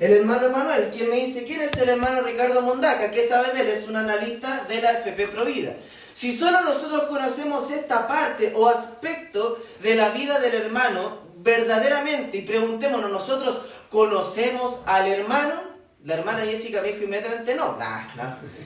el hermano Manuel, quien me dice, ¿quién es el hermano Ricardo Mondaca? ¿Qué sabe de él? Es un analista de la FP Provida. Si solo nosotros conocemos esta parte o aspecto de la vida del hermano verdaderamente y preguntémonos, ¿nosotros conocemos al hermano? La hermana Jessica me dijo inmediatamente, no.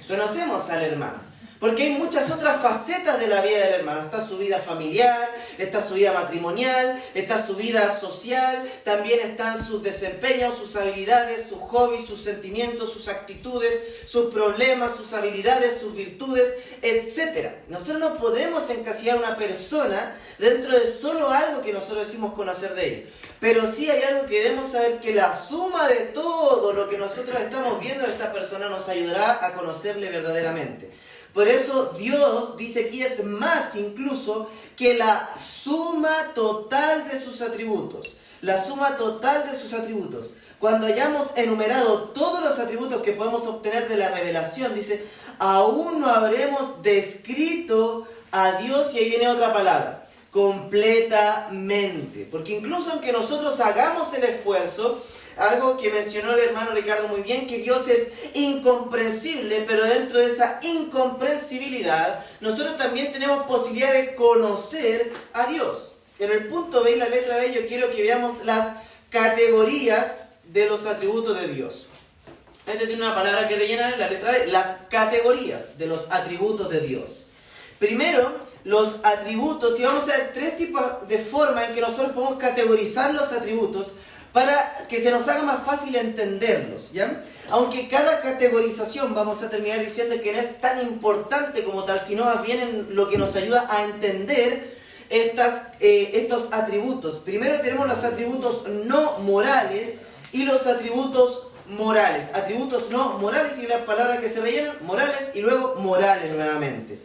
Conocemos al hermano. Porque hay muchas otras facetas de la vida del hermano. Está su vida familiar, está su vida matrimonial, está su vida social, también están sus desempeños, sus habilidades, sus hobbies, sus sentimientos, sus actitudes, sus problemas, sus habilidades, sus virtudes, etc. Nosotros no podemos encasillar a una persona dentro de solo algo que nosotros decimos conocer de ella. Pero sí hay algo que debemos saber, que la suma de todo lo que nosotros estamos viendo de esta persona nos ayudará a conocerle verdaderamente. Por eso Dios dice aquí es más incluso que la suma total de sus atributos. La suma total de sus atributos. Cuando hayamos enumerado todos los atributos que podemos obtener de la revelación, dice, aún no habremos descrito a Dios, y ahí viene otra palabra, completamente. Porque incluso aunque nosotros hagamos el esfuerzo, algo que mencionó el hermano Ricardo muy bien, que Dios es incomprensible, pero dentro de esa incomprensibilidad, nosotros también tenemos posibilidad de conocer a Dios. En el punto B y la letra B yo quiero que veamos las categorías de los atributos de Dios. Este tiene una palabra que rellenar en la letra B, las categorías de los atributos de Dios. Primero, los atributos, y vamos a ver tres tipos de forma en que nosotros podemos categorizar los atributos, para que se nos haga más fácil entenderlos, ¿ya? Aunque cada categorización, vamos a terminar diciendo que no es tan importante como tal, sino más bien en lo que nos ayuda a entender estos atributos. Primero tenemos los atributos no morales y los atributos morales. Atributos no morales y las palabras que se rellenan, morales y luego morales nuevamente.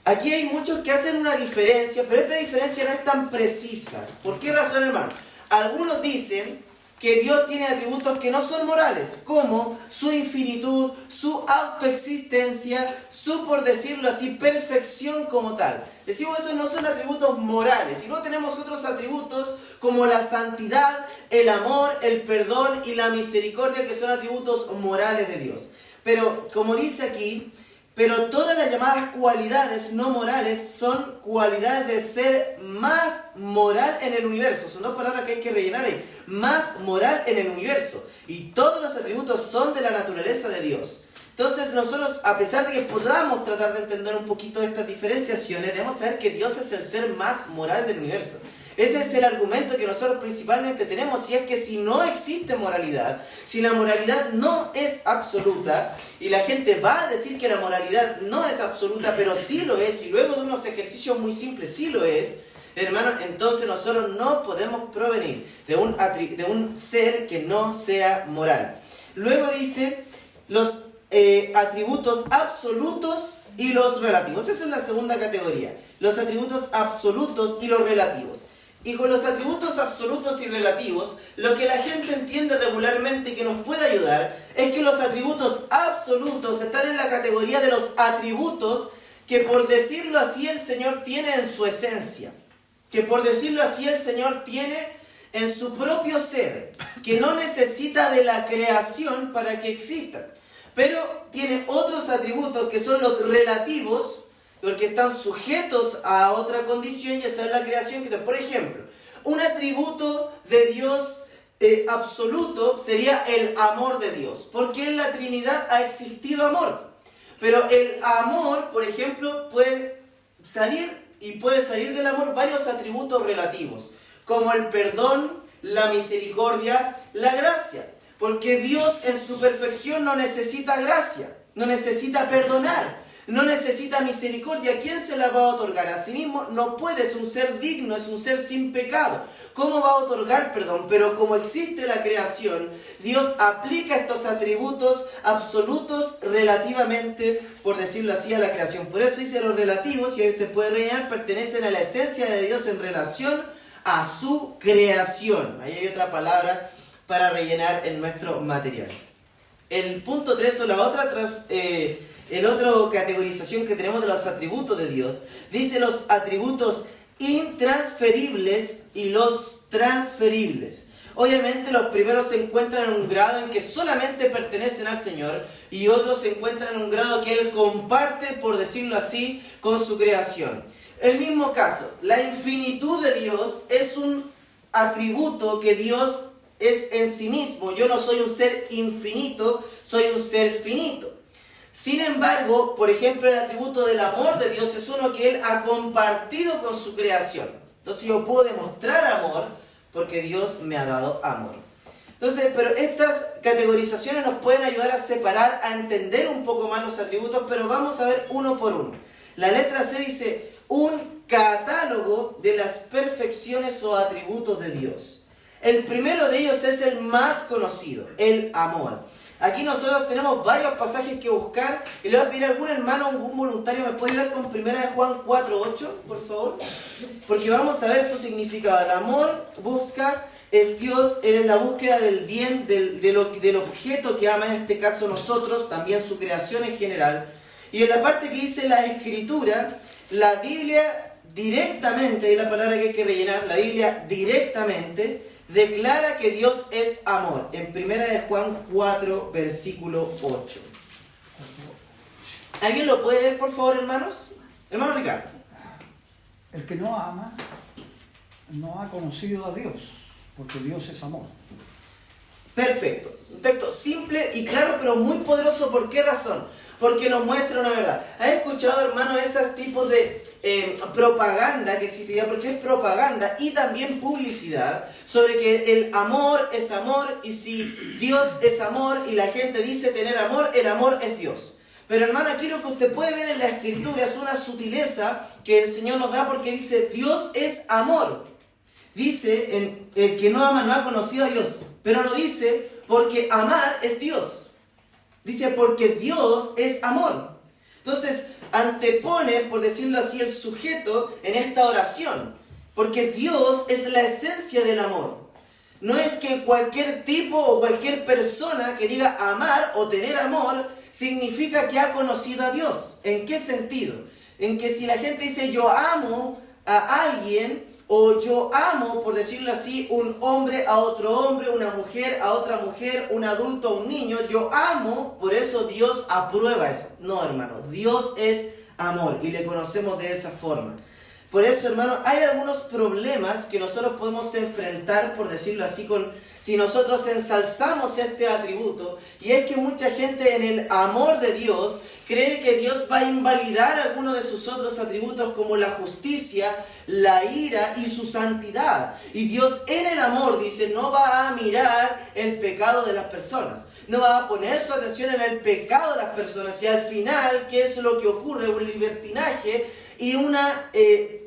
Aquí hay muchos que hacen una diferencia, pero esta diferencia no es tan precisa. ¿Por qué razón, hermano? Algunos dicen que Dios tiene atributos que no son morales, como su infinitud, su autoexistencia, su, por decirlo así, perfección como tal. Decimos esos no son atributos morales, y luego tenemos otros atributos como la santidad, el amor, el perdón y la misericordia, que son atributos morales de Dios. Pero, como dice aquí, pero todas las llamadas cualidades no morales son cualidades de ser más moral en el universo. Son dos palabras que hay que rellenar ahí. Más moral en el universo. Y todos los atributos son de la naturaleza de Dios. Entonces nosotros, a pesar de que podamos tratar de entender un poquito estas diferenciaciones, debemos saber que Dios es el ser más moral del universo. Ese es el argumento que nosotros principalmente tenemos, y es que si no existe moralidad, si la moralidad no es absoluta, y la gente va a decir que la moralidad no es absoluta, pero sí lo es, y luego de unos ejercicios muy simples sí lo es, hermanos, entonces nosotros no podemos provenir de un ser que no sea moral. Luego dice los atributos absolutos y los relativos. Esa es la segunda categoría, los atributos absolutos y los relativos. Y con los atributos absolutos y relativos, lo que la gente entiende regularmente y que nos puede ayudar es que los atributos absolutos están en la categoría de los atributos que, por decirlo así, el Señor tiene en su esencia. Que, por decirlo así, el Señor tiene en su propio ser, que no necesita de la creación para que existan. Pero tiene otros atributos que son los relativos, porque están sujetos a otra condición, y esa es la creación. Que, por ejemplo, un atributo de Dios absoluto sería el amor de Dios, porque en la Trinidad ha existido amor. Pero el amor, por ejemplo, puede salir del amor varios atributos relativos, como el perdón, la misericordia, la gracia. Porque Dios en su perfección no necesita gracia, no necesita perdonar, no necesita misericordia. ¿Quién se la va a otorgar? A sí mismo no puede, es un ser digno, es un ser sin pecado. ¿Cómo va a otorgar perdón? Pero como existe la creación, Dios aplica estos atributos absolutos relativamente, por decirlo así, a la creación. Por eso dice los relativos, y ahí usted puede rellenar, pertenecen a la esencia de Dios en relación a su creación. Ahí hay otra palabra para rellenar en nuestro material. El punto 3 o la otra categorización que tenemos de los atributos de Dios, dice los atributos intransferibles y los transferibles. Obviamente los primeros se encuentran en un grado en que solamente pertenecen al Señor y otros se encuentran en un grado que Él comparte, por decirlo así, con su creación. El mismo caso, la infinitud de Dios es un atributo que Dios es en sí mismo. Yo no soy un ser infinito, soy un ser finito. Sin embargo, por ejemplo, el atributo del amor de Dios es uno que Él ha compartido con su creación. Entonces yo puedo demostrar amor porque Dios me ha dado amor. Entonces, pero estas categorizaciones nos pueden ayudar a separar, a entender un poco más los atributos, pero vamos a ver uno por uno. La letra C dice, un catálogo de las perfecciones o atributos de Dios. El primero de ellos es el más conocido, el amor. Aquí nosotros tenemos varios pasajes que buscar y le voy a pedir a algún hermano, algún voluntario, ¿me puede ayudar con 1 Juan 4:8, por favor? Porque vamos a ver su significado. El amor busca, es Dios, Él es la búsqueda del bien, del objeto que ama, en este caso nosotros, también su creación en general. Y en la parte que dice la Escritura, la Biblia directamente, y la palabra que hay que rellenar, la Biblia directamente declara que Dios es amor, en 1 Juan 4, versículo 8. ¿Alguien lo puede leer, por favor, hermanos? Hermano Ricardo. El que no ama no ha conocido a Dios, porque Dios es amor. Perfecto. Un texto simple y claro, pero muy poderoso. ¿Por qué razón? Porque nos muestra una verdad. ¿Has escuchado, hermano, esos tipos de propaganda que existía? Porque es propaganda y también publicidad sobre que el amor es amor, y si Dios es amor y la gente dice tener amor, el amor es Dios. Pero, hermano, aquí lo que usted puede ver en la Escritura es una sutileza que el Señor nos da, porque dice Dios es amor. Dice, el que no ama no ha conocido a Dios, pero no dice porque amar es Dios. Dice porque Dios es amor. Entonces antepone, por decirlo así, el sujeto en esta oración, porque Dios es la esencia del amor. No es que cualquier tipo o cualquier persona que diga amar o tener amor significa que ha conocido a Dios. ¿En qué sentido? En que si la gente dice yo amo a alguien, o yo amo, por decirlo así, un hombre a otro hombre, una mujer a otra mujer, un adulto a un niño, yo amo, por eso Dios aprueba eso. No, hermano, Dios es amor y le conocemos de esa forma. Por eso, hermano, hay algunos problemas que nosotros podemos enfrentar, por decirlo así, si nosotros ensalzamos este atributo, y es que mucha gente en el amor de Dios cree que Dios va a invalidar algunos de sus otros atributos como la justicia, la ira y su santidad. Y Dios en el amor, dice, no va a mirar el pecado de las personas. No va a poner su atención en el pecado de las personas. Y al final, ¿qué es lo que ocurre? Un libertinaje y una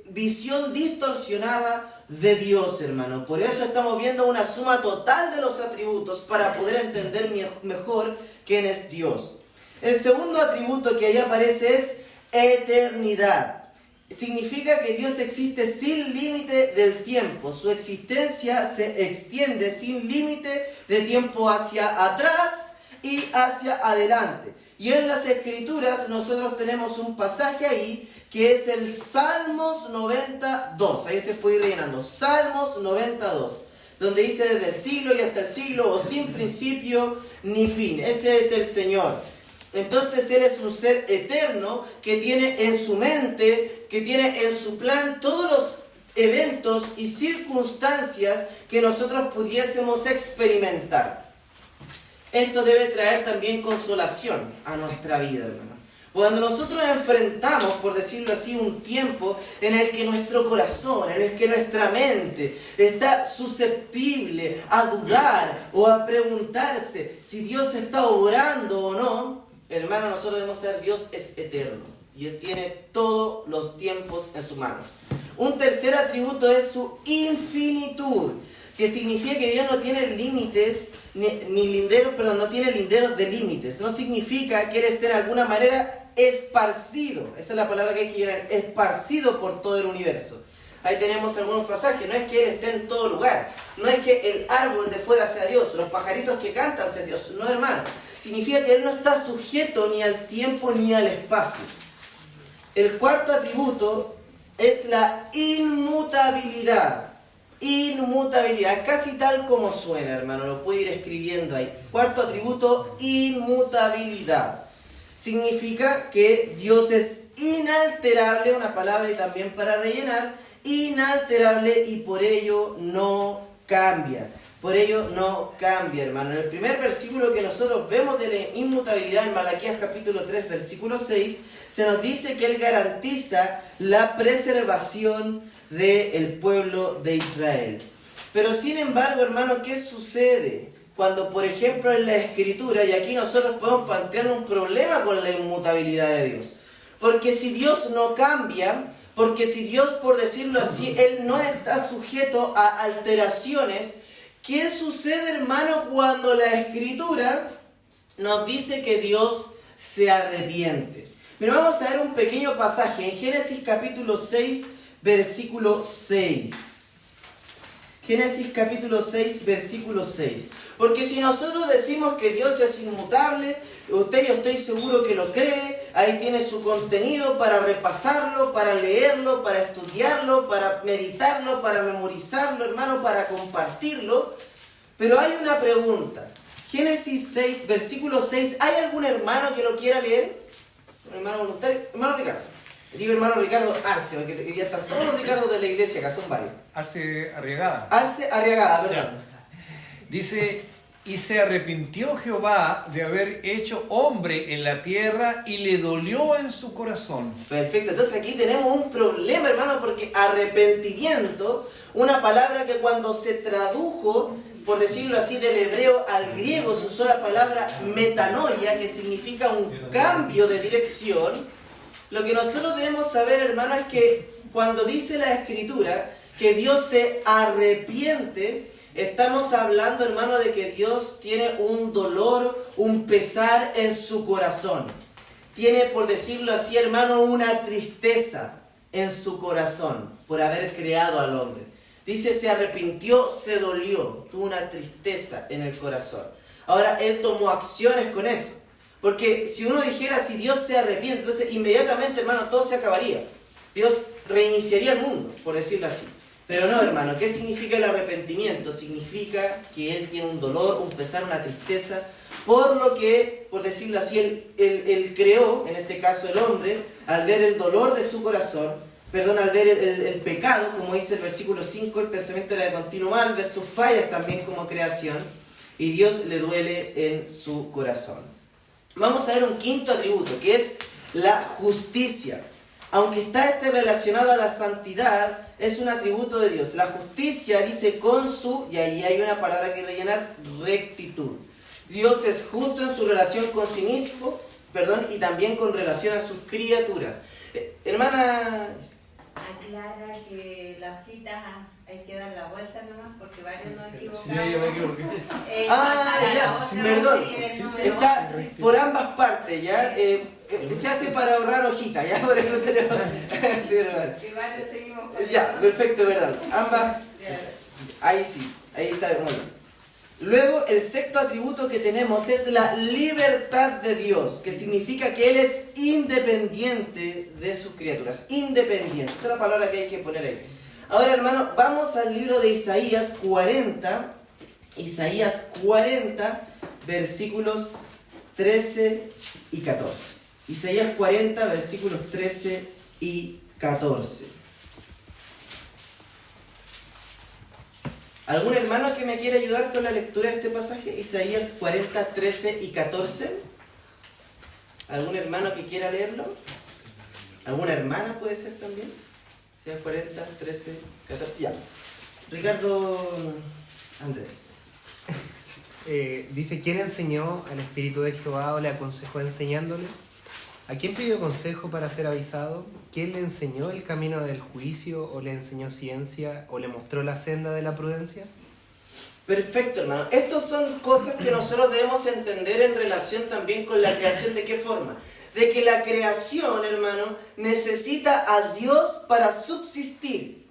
visión distorsionada de Dios, hermano. Por eso estamos viendo una suma total de los atributos para poder entender mejor quién es Dios. El segundo atributo que ahí aparece es eternidad. Significa que Dios existe sin límite del tiempo. Su existencia se extiende sin límite de tiempo hacia atrás y hacia adelante. Y en las Escrituras nosotros tenemos un pasaje ahí que es el Salmos 92. Ahí usted puede ir rellenando. Salmos 92. Donde dice desde el siglo y hasta el siglo, o sin principio ni fin. Ese es el Señor. Entonces Él es un ser eterno que tiene en su mente, que tiene en su plan todos los eventos y circunstancias que nosotros pudiésemos experimentar. Esto debe traer también consolación a nuestra vida, hermano. Cuando nosotros enfrentamos, por decirlo así, un tiempo en el que nuestro corazón, en el que nuestra mente está susceptible a dudar o a preguntarse si Dios está obrando o no, hermano, nosotros debemos saber Dios es eterno y Él tiene todos los tiempos en sus manos. Un tercer atributo es su infinitud, que significa que Dios no tiene límites, no tiene linderos de límites. No significa que Él esté en alguna manera esparcido. Esa es la palabra que hay que llenar, esparcido por todo el universo. Ahí tenemos algunos pasajes. No es que Él esté en todo lugar. No es que el árbol de fuera sea Dios, los pajaritos que cantan sea Dios. No, hermano. Significa que Él no está sujeto ni al tiempo ni al espacio. El cuarto atributo es la inmutabilidad. inmutabilidad, casi tal como suena, hermano, lo puede ir escribiendo ahí. Cuarto atributo, inmutabilidad. Significa que Dios es inalterable, una palabra y también para rellenar, inalterable y por ello no cambia. Por ello no cambia, hermano. En el primer versículo que nosotros vemos de la inmutabilidad, en Malaquías capítulo 3, versículo 6, se nos dice que Él garantiza la preservación del pueblo de Israel. Pero sin embargo, hermano, ¿qué sucede? Cuando, por ejemplo, en la Escritura, y aquí nosotros podemos plantear un problema con la inmutabilidad de Dios. Porque si Dios no cambia, porque si Dios, por decirlo así, Él no está sujeto a alteraciones, ¿qué sucede, hermano, cuando la Escritura nos dice que Dios se arrepiente? Mira, vamos a ver un pequeño pasaje en Génesis capítulo 6, versículo 6. Génesis capítulo 6, versículo 6. Porque si nosotros decimos que Dios es inmutable, usted, yo estoy seguro que lo cree, ahí tiene su contenido para repasarlo, para leerlo, para estudiarlo, para meditarlo, para memorizarlo, hermano, para compartirlo. Pero hay una pregunta. Génesis 6, versículo 6, ¿hay algún hermano que lo quiera leer? ¿Un hermano voluntario? Hermano Ricardo. Digo hermano Ricardo Arce, porque ya están todos los Ricardos de la iglesia, acá son varios. Arce Arriagada. Arce Arriagada, perdón. Dice, y se arrepintió Jehová de haber hecho hombre en la tierra y le dolió en su corazón. Perfecto, entonces aquí tenemos un problema, hermano, porque arrepentimiento, una palabra que cuando se tradujo, por decirlo así, del hebreo al griego, se usó la palabra metanoia, que significa un cambio de dirección. Lo que nosotros debemos saber, hermano, es que cuando dice la Escritura que Dios se arrepiente, estamos hablando, hermano, de que Dios tiene un dolor, un pesar en su corazón. Tiene, por decirlo así, hermano, una tristeza en su corazón por haber creado al hombre. Dice, se arrepintió, se dolió, tuvo una tristeza en el corazón. Ahora, Él tomó acciones con eso. Porque si uno dijera, si Dios se arrepiente, entonces inmediatamente, hermano, todo se acabaría. Dios reiniciaría el mundo, por decirlo así. Pero no, hermano, ¿qué significa el arrepentimiento? Significa que Él tiene un dolor, un pesar, una tristeza, por lo que, por decirlo así, Él creó, en este caso el hombre, al ver el dolor de su corazón, al ver el pecado, como dice el versículo 5, el pensamiento era de continuo mal, ver sus fallas también como creación, y Dios le duele en su corazón. Vamos a ver un quinto atributo, que es la justicia. Aunque está relacionado a la santidad, es un atributo de Dios. La justicia dice con su, y ahí hay una palabra que rellenar, rectitud. Dios es justo en su relación con sí mismo, y también con relación a sus criaturas. Hermana... Aclara que la hojita hay que dar la vuelta nomás porque varios nos equivocamos. Sí, yo me equivoqué. Ya, perdón. Está por ambas partes, ¿ya? Se hace para ahorrar hojita, ¿ya? Por eso tenemos... Sí, hermano. Igual le seguimos con Ya, perfecto, ¿verdad? Ambas... Ahí sí, ahí está muy bien. Luego, el sexto atributo que tenemos es la libertad de Dios, que significa que Él es independiente de sus criaturas. Independiente, esa es la palabra que hay que poner ahí. Ahora, hermano, vamos al libro de Isaías 40. Isaías 40, versículos 13 y 14. Isaías 40, versículos 13 y 14. ¿Algún hermano que me quiera ayudar con la lectura de este pasaje? Isaías 40, 13 y 14. ¿Algún hermano que quiera leerlo? ¿Alguna hermana puede ser también? Isaías 40, 13, 14, ya. Ricardo Andrés. Dice, ¿quién enseñó al Espíritu de Jehová o le aconsejó enseñándole? ¿A quién pidió consejo para ser avisado? ¿Quién le enseñó el camino del juicio o le enseñó ciencia o le mostró la senda de la prudencia? Perfecto, hermano. Estas son cosas que nosotros debemos entender en relación también con la creación. ¿De qué forma? De que la creación, hermano, necesita a Dios para subsistir.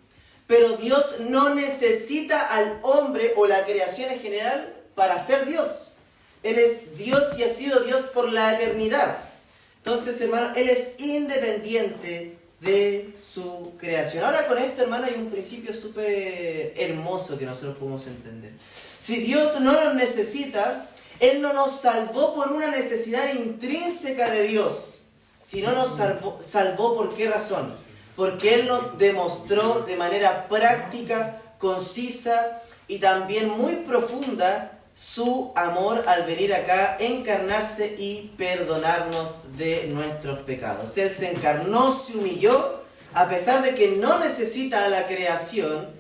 Pero Dios no necesita al hombre o la creación en general para ser Dios. Él es Dios y ha sido Dios por la eternidad. Entonces, hermano, Él es independiente de su creación. Ahora con esto, hermano, hay un principio súper hermoso que nosotros podemos entender. Si Dios no nos necesita, Él no nos salvó por una necesidad intrínseca de Dios, sino nos salvó ¿por qué razón? Porque Él nos demostró de manera práctica, concisa y también muy profunda su amor al venir acá, encarnarse y perdonarnos de nuestros pecados. Él se encarnó, se humilló, a pesar de que no necesita a la creación,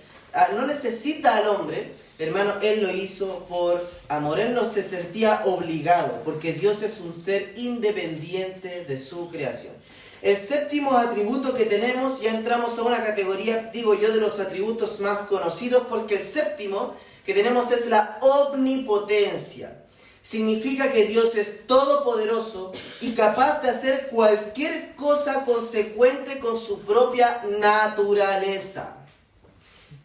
no necesita al hombre, hermano, Él lo hizo por amor. Él no se sentía obligado, porque Dios es un ser independiente de su creación. El séptimo atributo que tenemos, ya entramos a una categoría, digo yo, de los atributos más conocidos, porque el séptimo que tenemos es la omnipotencia. Significa que Dios es todopoderoso y capaz de hacer cualquier cosa consecuente con su propia naturaleza.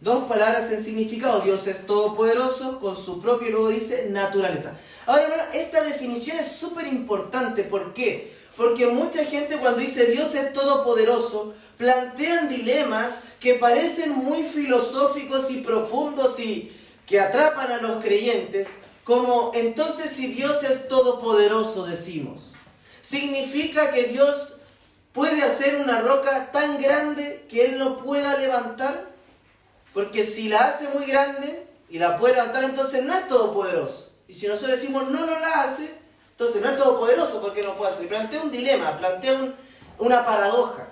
Dos palabras en significado: Dios es todopoderoso con su propio, y luego dice, naturaleza. Ahora, hermano, esta definición es súper importante. ¿Por qué? Porque mucha gente cuando dice Dios es todopoderoso, plantean dilemas que parecen muy filosóficos y profundos y que atrapan a los creyentes, como entonces si Dios es todopoderoso, decimos, ¿significa que Dios puede hacer una roca tan grande que Él no pueda levantar? Porque si la hace muy grande y la puede levantar, entonces no es todopoderoso. Y si nosotros decimos no la hace, entonces no es todopoderoso porque no puede hacer. Plantea un dilema, plantea una paradoja.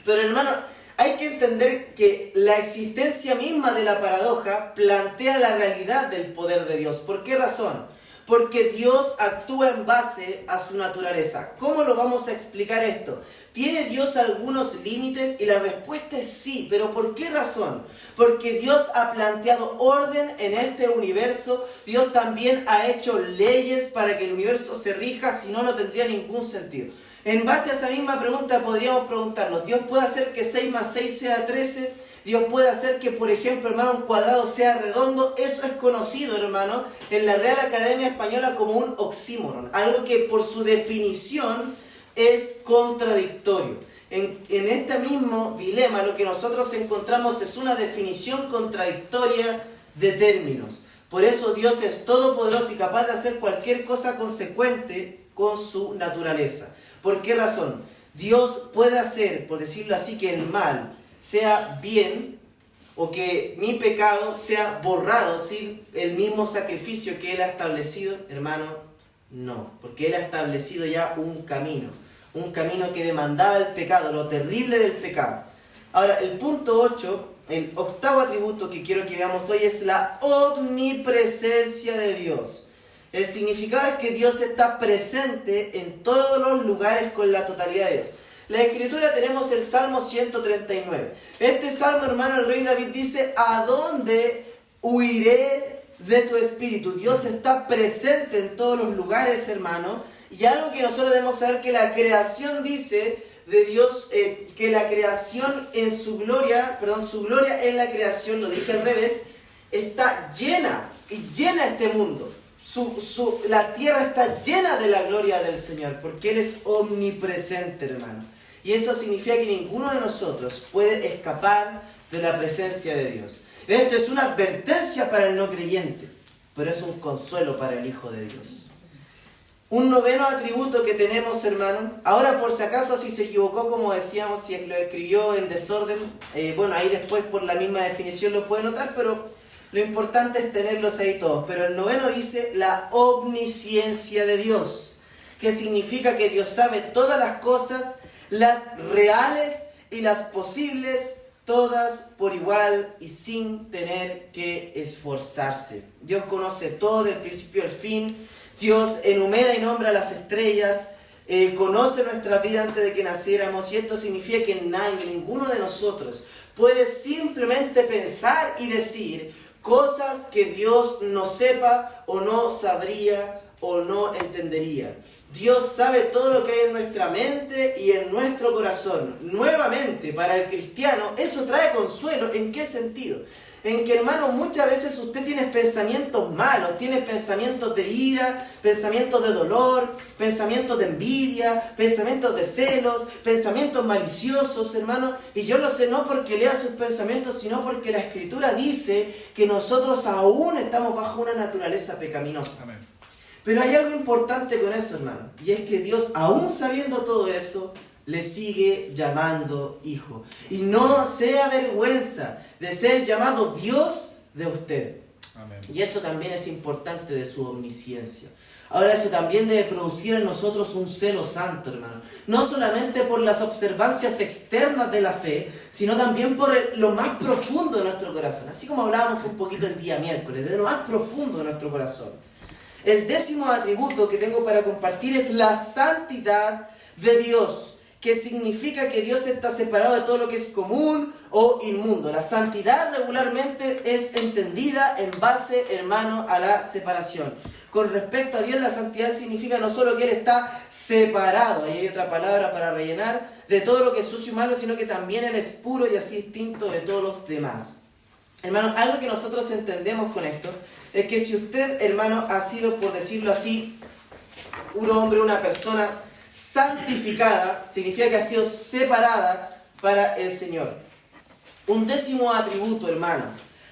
Pero hermano, hay que entender que la existencia misma de la paradoja plantea la realidad del poder de Dios. ¿Por qué razón? Porque Dios actúa en base a su naturaleza. ¿Cómo lo vamos a explicar esto? ¿Tiene Dios algunos límites? Y la respuesta es sí. ¿Pero por qué razón? Porque Dios ha planteado orden en este universo. Dios también ha hecho leyes para que el universo se rija, si no, no tendría ningún sentido. En base a esa misma pregunta podríamos preguntarnos, ¿Dios puede hacer que 6 más 6 sea 13? ¿Dios puede hacer que, por ejemplo, hermano, un cuadrado sea redondo? Eso es conocido, hermano, en la Real Academia Española como un oxímoron. Algo que por su definición es contradictorio. En este mismo dilema lo que nosotros encontramos es una definición contradictoria de términos. Por eso Dios es todopoderoso y capaz de hacer cualquier cosa consecuente con su naturaleza. ¿Por qué razón? Dios puede hacer, por decirlo así, que el mal sea bien o que mi pecado sea borrado sin el mismo sacrificio que Él ha establecido. Hermano, no, porque Él ha establecido ya un camino que demandaba el pecado, lo terrible del pecado. Ahora, el punto 8, el octavo atributo que quiero que veamos hoy es la omnipresencia de Dios. El significado es que Dios está presente en todos los lugares con la totalidad de Dios. En la Escritura tenemos el Salmo 139. Este salmo, hermano, el rey David dice, ¿a dónde huiré de tu espíritu? Dios está presente en todos los lugares, hermano. Y algo que nosotros debemos saber, que la creación dice de Dios, que la creación en su gloria en la creación, lo dije al revés, está llena este mundo. La tierra está llena de la gloria del Señor, porque Él es omnipresente, hermano. Y eso significa que ninguno de nosotros puede escapar de la presencia de Dios. Esto es una advertencia para el no creyente, pero es un consuelo para el Hijo de Dios. Un noveno atributo que tenemos, hermano. Ahora, por si acaso, si se equivocó, como decíamos, si lo escribió en desorden, bueno, ahí después por la misma definición lo puede notar, pero lo importante es tenerlos ahí todos. Pero el noveno dice la omnisciencia de Dios, que significa que Dios sabe todas las cosas, las reales y las posibles, todas por igual y sin tener que esforzarse. Dios conoce todo del principio al fin. Dios enumera y nombra las estrellas, conoce nuestra vida antes de que naciéramos, y esto significa que ninguno de nosotros puede simplemente pensar y decir cosas que Dios no sepa o no sabría o no entendería. Dios sabe todo lo que hay en nuestra mente y en nuestro corazón. Nuevamente, para el cristiano, eso trae consuelo. ¿En qué sentido? en que, hermano, muchas veces usted tiene pensamientos malos, tiene pensamientos de ira, pensamientos de dolor, pensamientos de envidia, pensamientos de celos, pensamientos maliciosos, hermano. Y yo lo sé no porque lea sus pensamientos, sino porque la Escritura dice que nosotros aún estamos bajo una naturaleza pecaminosa. Amén. Pero hay algo importante con eso, hermano, y es que Dios, aún sabiendo todo eso, le sigue llamando hijo. Y no se avergüenza de ser llamado Dios de usted. Amén. Y eso también es importante de su omnisciencia. Ahora, eso también debe producir en nosotros un celo santo, hermano. No solamente por las observancias externas de la fe, sino también por lo más profundo de nuestro corazón. Así como hablábamos un poquito el día miércoles, de lo más profundo de nuestro corazón. El 10º atributo que tengo para compartir es la santidad de Dios, que significa que Dios está separado de todo lo que es común o inmundo. La santidad regularmente es entendida en base, hermano, a la separación. Con respecto a Dios, la santidad significa no solo que Él está separado, ahí hay otra palabra para rellenar, de todo lo que es sucio y malo, sino que también Él es puro y así distinto de todos los demás. Hermano, algo que nosotros entendemos con esto es que si usted, hermano, ha sido, por decirlo así, un hombre, una persona santificada, significa que ha sido separada para el Señor. Un 10º atributo, hermano,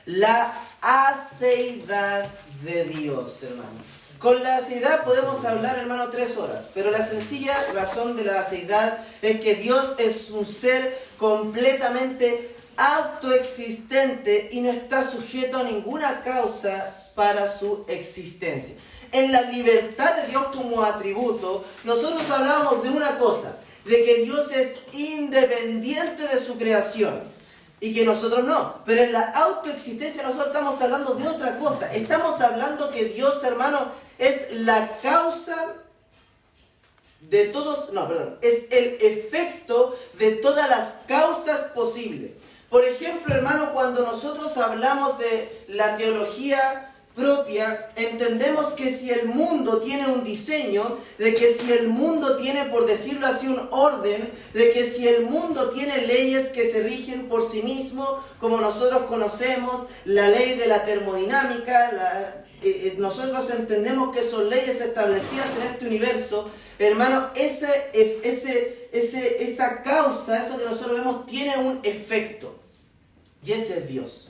la aceidad de Dios, hermano. Con la aceidad podemos hablar, hermano, 3 horas, pero la sencilla razón de la aceidad es que Dios es un ser completamente autoexistente y no está sujeto a ninguna causa para su existencia. En la libertad de Dios como atributo, nosotros hablábamos de una cosa, de que Dios es independiente de su creación y que nosotros no. Pero en la autoexistencia nosotros estamos hablando de otra cosa. Estamos hablando que Dios, hermano, es la causa de todos, es el efecto de todas las causas posibles. Por ejemplo, hermano, cuando nosotros hablamos de la teología propia, entendemos que si el mundo tiene un diseño, de que si el mundo tiene, por decirlo así, un orden, de que si el mundo tiene leyes que se rigen por sí mismo, como nosotros conocemos, la ley de la termodinámica, nosotros entendemos que son leyes establecidas en este universo, hermano, esa causa, eso que nosotros vemos, tiene un efecto, y ese es Dios.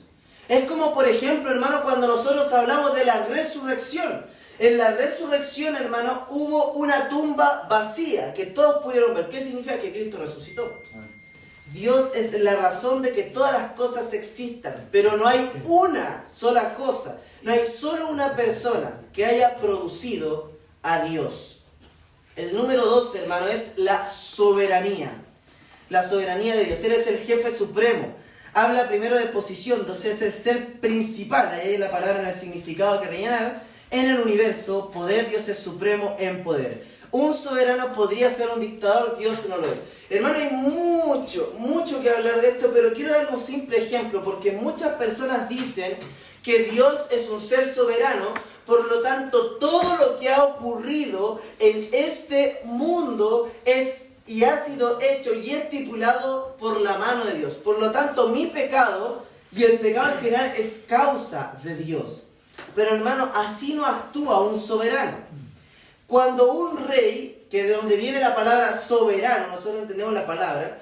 Es como, por ejemplo, hermano, cuando nosotros hablamos de la resurrección. En la resurrección, hermano, hubo una tumba vacía que todos pudieron ver. ¿Qué significa? Que Cristo resucitó. Dios es la razón de que todas las cosas existan, pero no hay una sola cosa, no hay solo una persona que haya producido a Dios. El número 2, hermano, es la soberanía. La soberanía de Dios. Él es el jefe supremo. Habla primero de posición, entonces es el ser principal, ahí hay la palabra en el significado que rellenar. En el universo, poder, Dios es supremo en poder. Un soberano podría ser un dictador, Dios no lo es. Hermano, hay mucho que hablar de esto, pero quiero dar un simple ejemplo, porque muchas personas dicen que Dios es un ser soberano, por lo tanto, todo lo que ha ocurrido en este mundo y ha sido hecho y estipulado por la mano de Dios. Por lo tanto, mi pecado y el pecado en general es causa de Dios. Pero hermano, así no actúa un soberano. Cuando un rey, que de donde viene la palabra soberano, nosotros entendemos la palabra,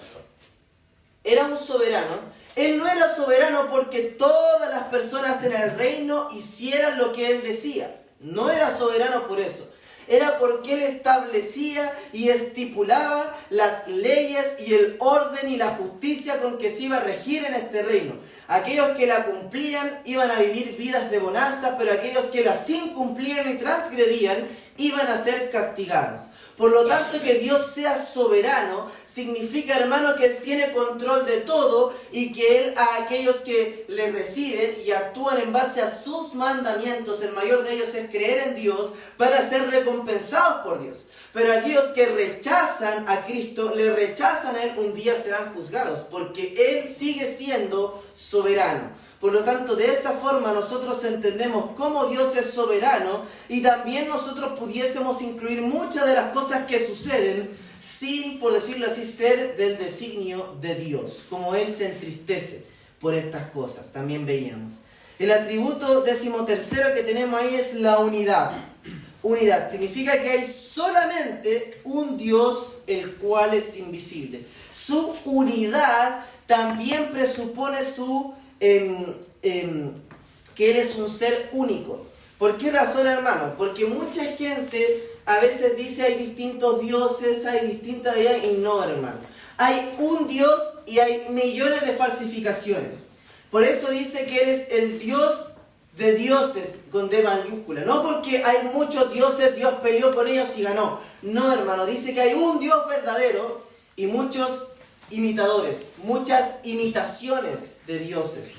era un soberano, él no era soberano porque todas las personas en el reino hicieran lo que él decía. No era soberano por eso. Era porque él establecía y estipulaba las leyes y el orden y la justicia con que se iba a regir en este reino. Aquellos que la cumplían iban a vivir vidas de bonanza, pero aquellos que las incumplían y transgredían iban a ser castigados. Por lo tanto, que Dios sea soberano significa, hermano, que Él tiene control de todo y que Él a aquellos que le reciben y actúan en base a sus mandamientos, el mayor de ellos es creer en Dios para ser recompensados por Dios. Pero aquellos que rechazan a Cristo, le rechazan a Él, un día serán juzgados porque Él sigue siendo soberano. Por lo tanto, de esa forma nosotros entendemos cómo Dios es soberano y también nosotros pudiésemos incluir muchas de las cosas que suceden sin, por decirlo así, ser del designio de Dios, como Él se entristece. por estas cosas. También veíamos. El atributo 13º que tenemos ahí es la unidad. Unidad significa que hay solamente un Dios el cual es invisible. Su unidad también presupone que Él es un ser único. ¿Por qué razón, hermano? Porque mucha gente a veces dice hay distintos dioses, hay distintas deidades, y no, hermano. Hay un Dios y hay millones de falsificaciones. Por eso dice que Él es el Dios de dioses con D mayúscula. No porque hay muchos dioses, Dios peleó con ellos y ganó. No, hermano, dice que hay un Dios verdadero y muchos imitadores, muchas imitaciones de dioses.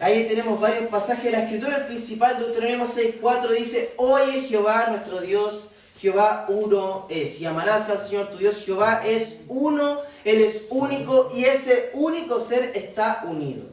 Ahí tenemos varios pasajes. La escritura principal de Deuteronomio 6:4 dice: Oye Jehová nuestro Dios, Jehová uno es. Y amarás al Señor tu Dios. Jehová es uno, Él es único y ese único ser está unido.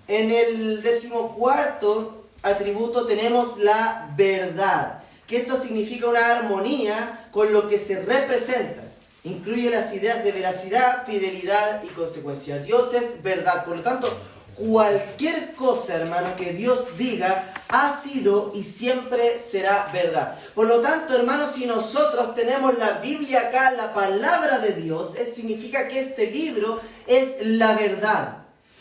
En el 14º atributo tenemos la verdad, que esto significa una armonía con lo que se representa. Incluye las ideas de veracidad, fidelidad y consecuencia. Dios es verdad, por lo tanto, cualquier cosa, hermano, que Dios diga ha sido y siempre será verdad. Por lo tanto, hermano, si nosotros tenemos la Biblia acá, la palabra de Dios, significa que este libro es la verdad.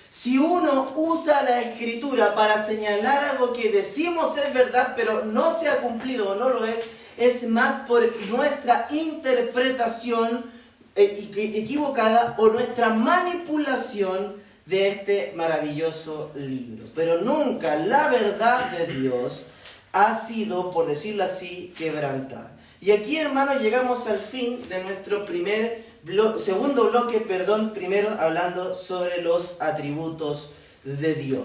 Si uno usa la escritura para señalar algo que decimos es verdad, pero no se ha cumplido o no lo es más por nuestra interpretación equivocada o nuestra manipulación de este maravilloso libro. Pero nunca la verdad de Dios ha sido, por decirlo así, quebrantada. Y aquí, hermanos, llegamos al fin de nuestro segundo bloque, primero hablando sobre los atributos de Dios.